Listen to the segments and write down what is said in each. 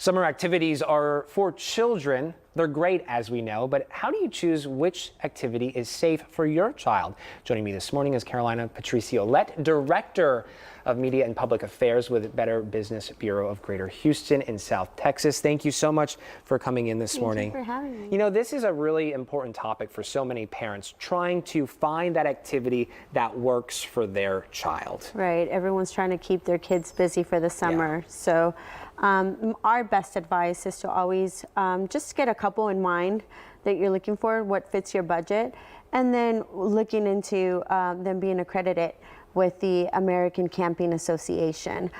Summer activities are for children. They're great, as we know, but how do you choose which activity is safe for your child? Joining me this morning is Carolina Patricio-Lett, Director of Media and Public Affairs with Better Business Bureau of Greater Houston in South Texas. Thank you so much for coming in this morning. Thank you for having me. You know, this is a really important topic for so many parents, trying to find that activity that works for their child. Right. Everyone's trying to keep their kids busy for the summer. Yeah. So our best advice is to always just get a couple in mind that you're looking for, what fits your budget, and then looking into them being accredited with the American Camping Association.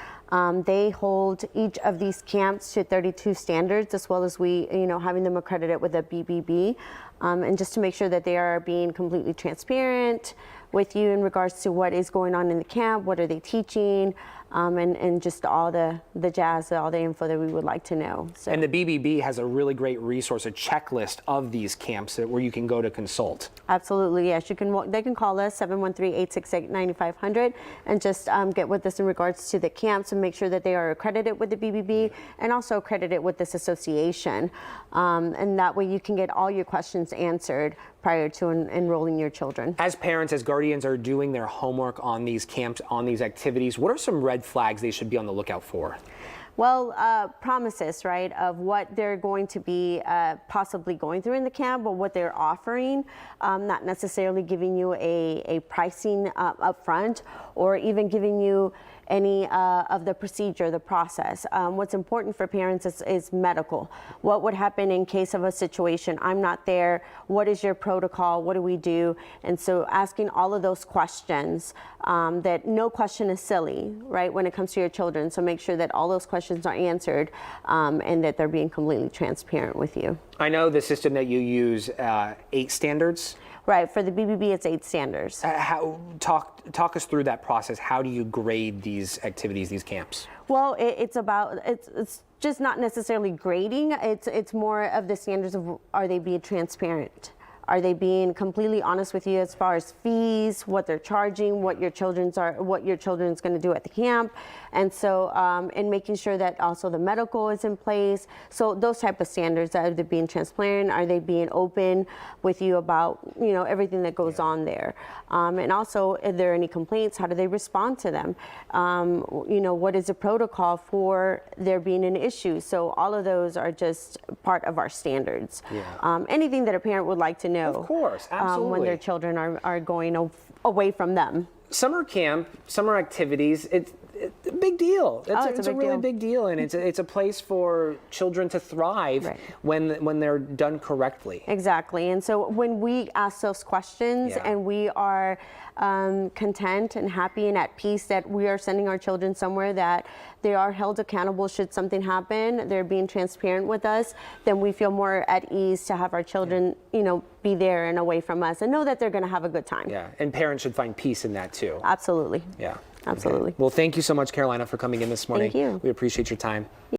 They hold each of these camps to 32 standards, as well as having them accredited with a BBB, and just to make sure that they are being completely transparent with you in regards to what is going on in the camp, what are they teaching, and just all the jazz, all the info that we would like to know. So. And the BBB has a really great resource, a checklist of these camps where you can go to consult. Absolutely, yes. They can call us 713-868-9500 and just get with us in regards to the camps and make sure that they are accredited with the BBB and also accredited with this association. And that way you can get all your questions answered prior to enrolling your children. As parents, as guardians are doing their homework on these camps, on these activities, what are some red flags they should be on the lookout for? Well, promises, right, of what they're going to be possibly going through in the camp, or what they're offering, not necessarily giving you a pricing up front, or even giving you any of the procedure, the process. What's important for parents is medical. What would happen in case of a situation? I'm not there. What is your protocol? What do we do? And so asking all of those questions, that no question is silly, right, when it comes to your children. So make sure that all those questions are answered and that they're being completely transparent with you. I know the system that you use, 8 standards. Right, for the BBB, it's 8 standards. Talk us through that process. How do you grade these activities, these camps? Well, it's just not necessarily grading. It's more of the standards of, are they being transparent? Are they being completely honest with you as far as fees, what they're charging, what your children's going to do at the camp, and so and making sure that also the medical is in place. So those type of standards, are they being transparent? Are they being open with you about everything that goes on there? And also, if there are any complaints, how do they respond to them? What is the protocol for there being an issue? So all of those are just part of our standards. Yeah. Anything that a parent would like to know. Of course, absolutely. When their children are going away from them. Summer camp, summer activities, it's a big deal. It's a really big deal, and it's a place for children to thrive, right, when they're done correctly. Exactly, and so when we ask those questions and we are content and happy and at peace that we are sending our children somewhere that they are held accountable should something happen, they're being transparent with us, then we feel more at ease to have our children, be there and away from us and know that they're going to have a good time. Yeah, and parents should find peace in that too. Absolutely. Yeah. Absolutely. Okay. Well, thank you so much, Carolina, for coming in this morning. Thank you. We appreciate your time.